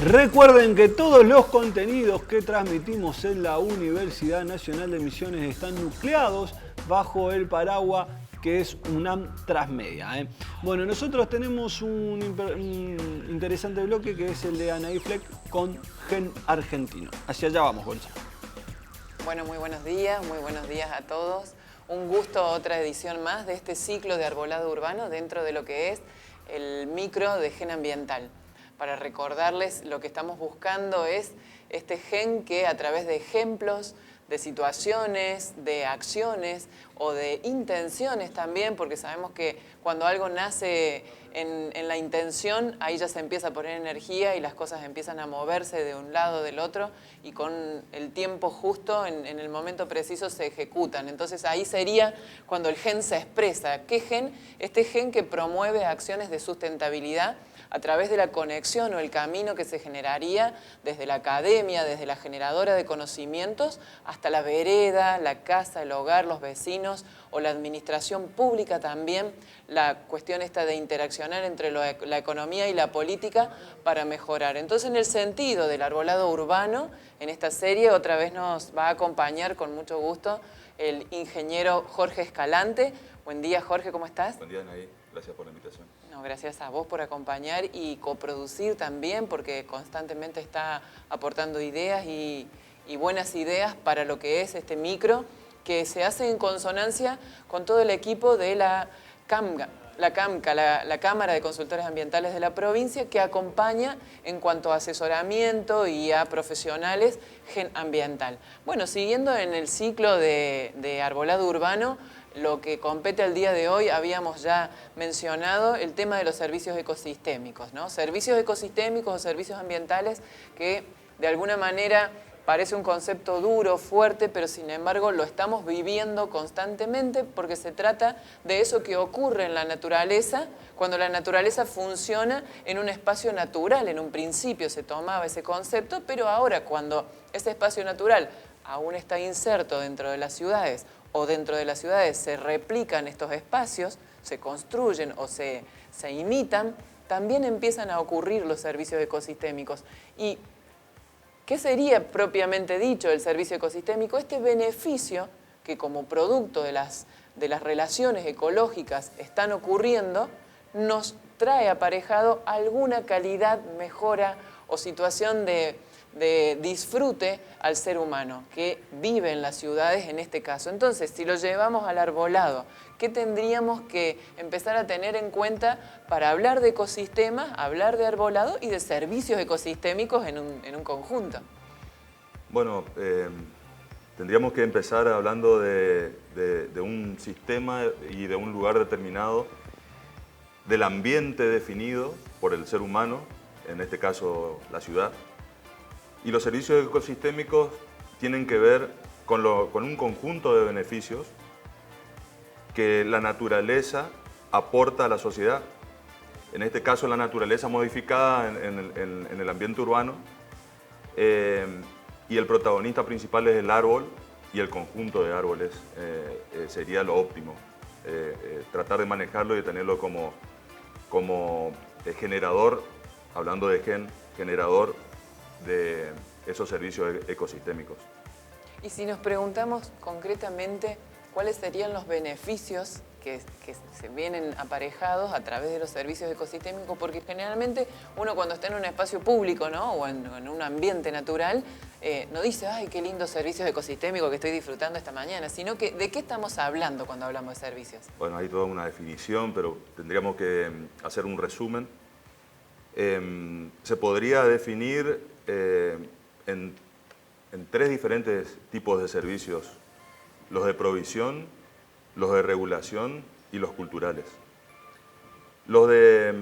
Recuerden que todos los contenidos que transmitimos en la Universidad Nacional de Misiones están nucleados bajo el paraguas que es UNAM Transmedia. Bueno, nosotros tenemos un interesante bloque que es el de Anaí Fleck con Gen Argentino. Hacia allá vamos, Gonzalo. Bueno, muy buenos días a todos. Un gusto, otra edición más de este ciclo de arbolado urbano dentro de lo que es el micro de Gen Ambiental. Para recordarles, lo que estamos buscando es este gen que a través de ejemplos, de situaciones, de acciones o de intenciones también, porque sabemos que cuando algo nace en la intención, ahí ya se empieza a poner energía y las cosas empiezan a moverse de un lado del otro y con el tiempo justo, en el momento preciso, se ejecutan. Entonces ahí sería cuando el gen se expresa. ¿Qué gen? Este gen que promueve acciones de sustentabilidad a través de la conexión o el camino que se generaría desde la academia, desde la generadora de conocimientos, hasta la vereda, la casa, el hogar, los vecinos o la administración pública también, la cuestión esta de interaccionar entre la economía y la política para mejorar. Entonces, en el sentido del arbolado urbano, en esta serie otra vez nos va a acompañar con mucho gusto el ingeniero Jorge Escalante. Buen día, Jorge, ¿cómo estás? Buen día, Anaí. Gracias por la invitación. No, gracias a vos por acompañar y coproducir también, porque constantemente está aportando ideas y buenas ideas para lo que es este micro, que se hace en consonancia con todo el equipo de la CAMCA, la Cámara de Consultores Ambientales de la provincia, que acompaña en cuanto a asesoramiento y a profesionales Gen Ambiental. Bueno, siguiendo en el ciclo de arbolado urbano, lo que compete al día de hoy, habíamos ya mencionado el tema de los servicios ecosistémicos, ¿no? Servicios ecosistémicos o servicios ambientales que de alguna manera parece un concepto duro, fuerte, pero sin embargo lo estamos viviendo constantemente porque se trata de eso que ocurre en la naturaleza cuando la naturaleza funciona en un espacio natural. En un principio se tomaba ese concepto, pero ahora cuando ese espacio natural aún está inserto dentro de las ciudades o dentro de las ciudades se replican estos espacios, se construyen o se imitan, también empiezan a ocurrir los servicios ecosistémicos. ¿Y qué sería propiamente dicho el servicio ecosistémico? Este beneficio que como producto de las relaciones ecológicas están ocurriendo, nos trae aparejado alguna calidad, mejora o situación de disfrute al ser humano que vive en las ciudades en este caso. Entonces, si lo llevamos al arbolado, ¿qué tendríamos que empezar a tener en cuenta para hablar de ecosistemas, hablar de arbolado y de servicios ecosistémicos en un conjunto? Bueno, tendríamos que empezar hablando de un sistema y de un lugar determinado, del ambiente definido por el ser humano, en este caso la ciudad. Y los servicios ecosistémicos tienen que ver con un conjunto de beneficios que la naturaleza aporta a la sociedad. En este caso, la naturaleza modificada en el ambiente urbano. Y el protagonista principal es el árbol y el conjunto de árboles sería lo óptimo. Tratar de manejarlo y tenerlo como generador, hablando de generador de esos servicios ecosistémicos. Y si nos preguntamos concretamente cuáles serían los beneficios que se vienen aparejados a través de los servicios ecosistémicos, porque generalmente uno cuando está en un espacio público, ¿no? o en un ambiente natural, no dice, ay, qué lindos servicios ecosistémicos que estoy disfrutando esta mañana, sino que ¿de qué estamos hablando cuando hablamos de servicios? Bueno, hay toda una definición, pero tendríamos que hacer un resumen. Se podría definir en tres diferentes tipos de servicios: los de provisión, los de regulación y los culturales. Los de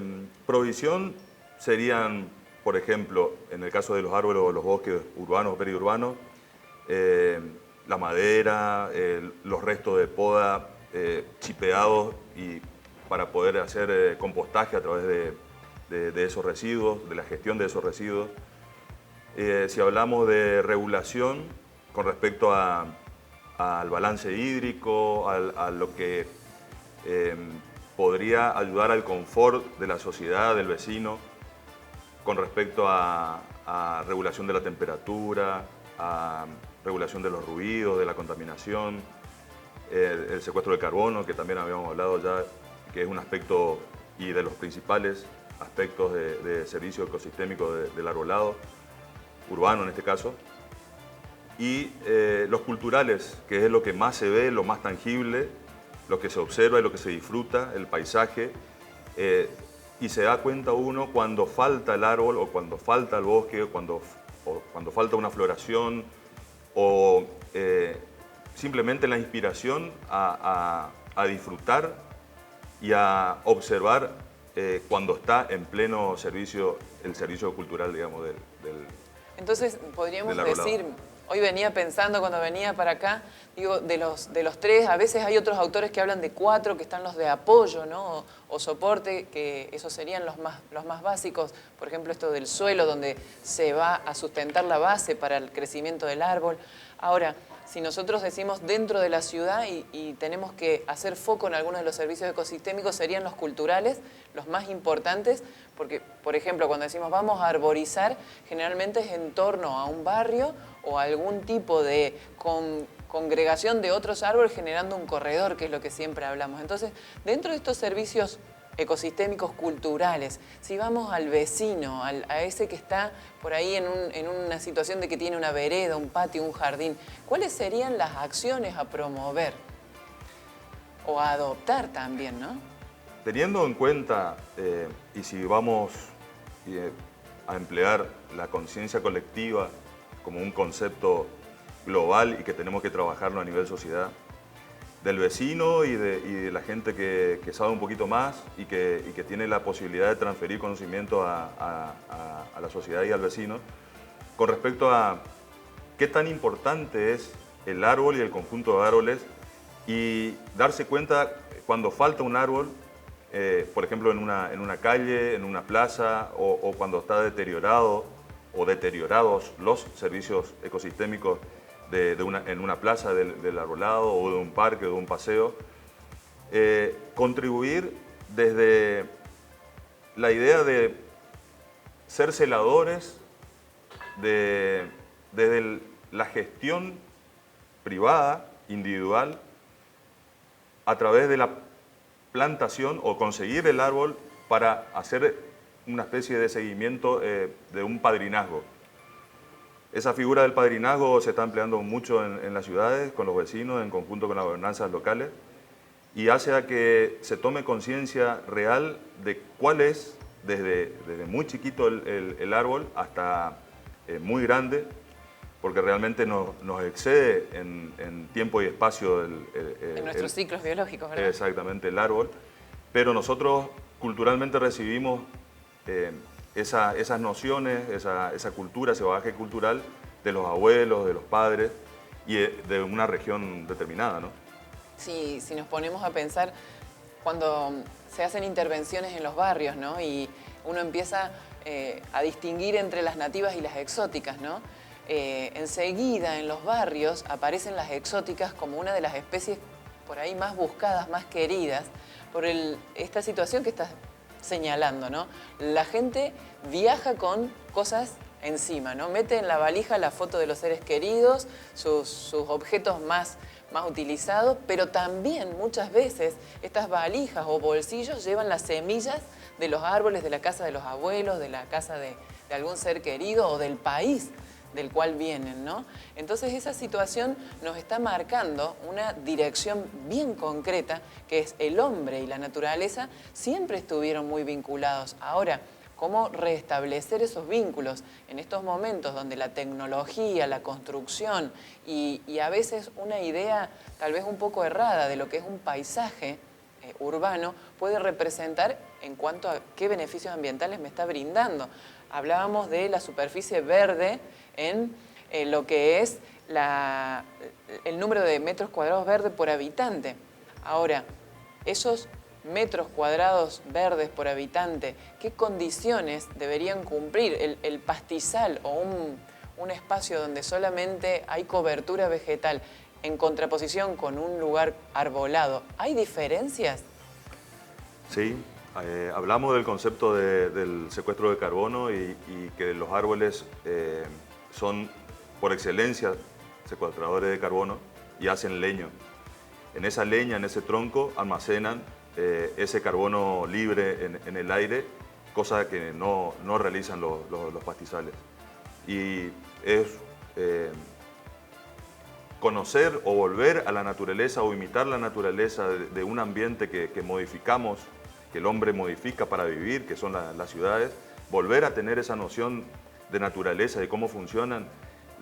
provisión serían, por ejemplo, en el caso de los árboles o los bosques urbanos o periurbanos, la madera, los restos de poda chipeados y para poder hacer compostaje a través de esos residuos, de la gestión de esos residuos. Si hablamos de regulación con respecto a al balance hídrico, a lo que podría ayudar al confort de la sociedad, del vecino, con respecto a regulación de la temperatura, a regulación de los ruidos, de la contaminación, el secuestro de carbono, que también habíamos hablado ya, que es un aspecto y de los principales aspectos de servicio ecosistémico del arbolado, urbano en este caso. Y los culturales, que es lo que más se ve, lo más tangible, lo que se observa y lo que se disfruta, el paisaje, y se da cuenta uno cuando falta el árbol o cuando falta el bosque o cuando falta una floración o simplemente la inspiración a disfrutar y a observar cuando está en pleno servicio, el servicio cultural, digamos, del Entonces, podríamos del arbolado. decir, hoy venía pensando cuando venía para acá, digo, de los tres, a veces hay otros autores que hablan de 4, que están los de apoyo, ¿no? O soporte, que esos serían los más básicos. Por ejemplo, esto del suelo, donde se va a sustentar la base para el crecimiento del árbol. Ahora, si nosotros decimos dentro de la ciudad y tenemos que hacer foco en algunos de los servicios ecosistémicos, serían los culturales, los más importantes, porque, por ejemplo, cuando decimos vamos a arborizar, generalmente es en torno a un barrio o a algún tipo de congregación de otros árboles generando un corredor, que es lo que siempre hablamos. Entonces, dentro de estos servicios ecosistémicos culturales, si vamos al vecino, a ese que está por ahí en una situación de que tiene una vereda, un patio, un jardín, ¿cuáles serían las acciones a promover o a adoptar también, ¿no? Teniendo en cuenta, y si vamos a emplear la conciencia colectiva como un concepto global y que tenemos que trabajarlo a nivel sociedad, del vecino y de la gente que sabe un poquito más y que tiene la posibilidad de transferir conocimiento a la sociedad y al vecino, con respecto a qué tan importante es el árbol y el conjunto de árboles, y darse cuenta cuando falta un árbol, por ejemplo en una calle, en una plaza, o cuando está deteriorado o deteriorados los servicios ecosistémicos en una plaza del arbolado o de un parque o de un paseo, contribuir desde la idea de ser celadores, desde la gestión privada, individual, a través de la plantación o conseguir el árbol para hacer una especie de seguimiento de un padrinazgo. Esa figura del padrinazgo se está empleando mucho en las ciudades, con los vecinos, en conjunto con las gobernanzas locales, y hace a que se tome conciencia real de cuál es, desde muy chiquito el árbol hasta muy grande, porque realmente nos excede en tiempo y espacio en nuestros ciclos biológicos, ¿verdad? Exactamente, el árbol. Pero nosotros culturalmente recibimos esas nociones, esa cultura, ese bagaje cultural de los abuelos, de los padres y de una región determinada, ¿no? Sí, si nos ponemos a pensar, cuando se hacen intervenciones en los barrios, ¿no? Y uno empieza a distinguir entre las nativas y las exóticas, ¿no? Enseguida en los barrios aparecen las exóticas como una de las especies por ahí más buscadas, más queridas, por esta situación que estás señalando, ¿no? La gente viaja con cosas encima, ¿no? Mete en la valija la foto de los seres queridos, sus objetos más utilizados, pero también muchas veces estas valijas o bolsillos llevan las semillas de los árboles de la casa de los abuelos, de la casa de algún ser querido o del país del cual vienen, ¿no? Entonces esa situación nos está marcando una dirección bien concreta, que es el hombre y la naturaleza siempre estuvieron muy vinculados. Ahora, ¿cómo restablecer esos vínculos en estos momentos donde la tecnología, la construcción y a veces una idea tal vez un poco errada de lo que es un paisaje urbano puede representar en cuanto a qué beneficios ambientales me está brindando? Hablábamos de la superficie verde en lo que es el número de metros cuadrados verdes por habitante. Ahora, esos metros cuadrados verdes por habitante, ¿qué condiciones deberían cumplir? El pastizal o un espacio donde solamente hay cobertura vegetal, en contraposición con un lugar arbolado, ¿hay diferencias? Sí, hablamos del concepto del secuestro de carbono y que los árboles son por excelencia secuestradores de carbono y hacen leño. En esa leña, en ese tronco, almacenan ese carbono libre en el aire, cosa que no realizan los pastizales. Y es conocer o volver a la naturaleza o imitar la naturaleza de un ambiente que modificamos, que el hombre modifica para vivir, que son las ciudades, volver a tener esa noción de naturaleza, de cómo funcionan.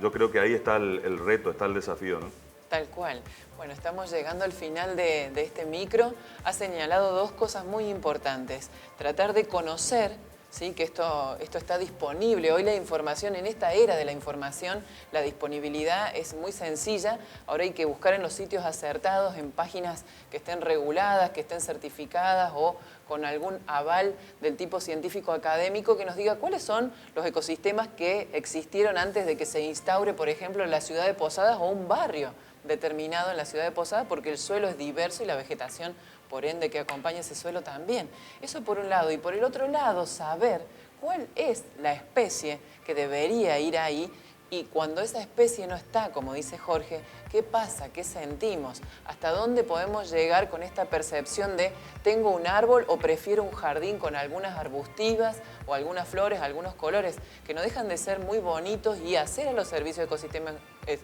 Yo creo que ahí está el reto, está el desafío, ¿no? Tal cual. Bueno, estamos llegando al final de este micro. Ha señalado dos cosas muy importantes. Tratar de conocer, ¿sí?, que esto está disponible. Hoy la información, en esta era de la información, la disponibilidad es muy sencilla. Ahora hay que buscar en los sitios acertados, en páginas que estén reguladas, que estén certificadas o con algún aval del tipo científico académico que nos diga cuáles son los ecosistemas que existieron antes de que se instaure, por ejemplo, la ciudad de Posadas o un barrio determinado en la ciudad de Posadas, porque el suelo es diverso y la vegetación, por ende, que acompaña ese suelo también. Eso por un lado. Y por el otro lado, saber cuál es la especie que debería ir ahí y cuando esa especie no está, como dice Jorge, ¿qué pasa? ¿Qué sentimos? ¿Hasta dónde podemos llegar con esta percepción de tengo un árbol o prefiero un jardín con algunas arbustivas o algunas flores, algunos colores que no dejan de ser muy bonitos y hacer a los servicios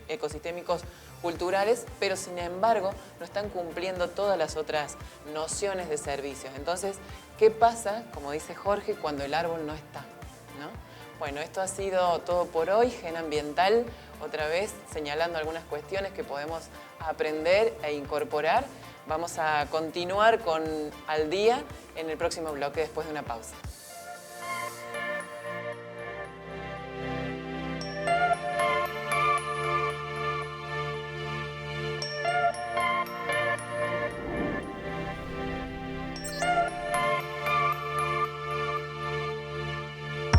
ecosistémicos culturales, pero sin embargo no están cumpliendo todas las otras nociones de servicios? Entonces, ¿qué pasa, como dice Jorge, cuando el árbol no está, ¿no? Bueno, esto ha sido todo por hoy, Gen Ambiental, otra vez señalando algunas cuestiones que podemos aprender e incorporar. Vamos a continuar con Al Día en el próximo bloque después de una pausa.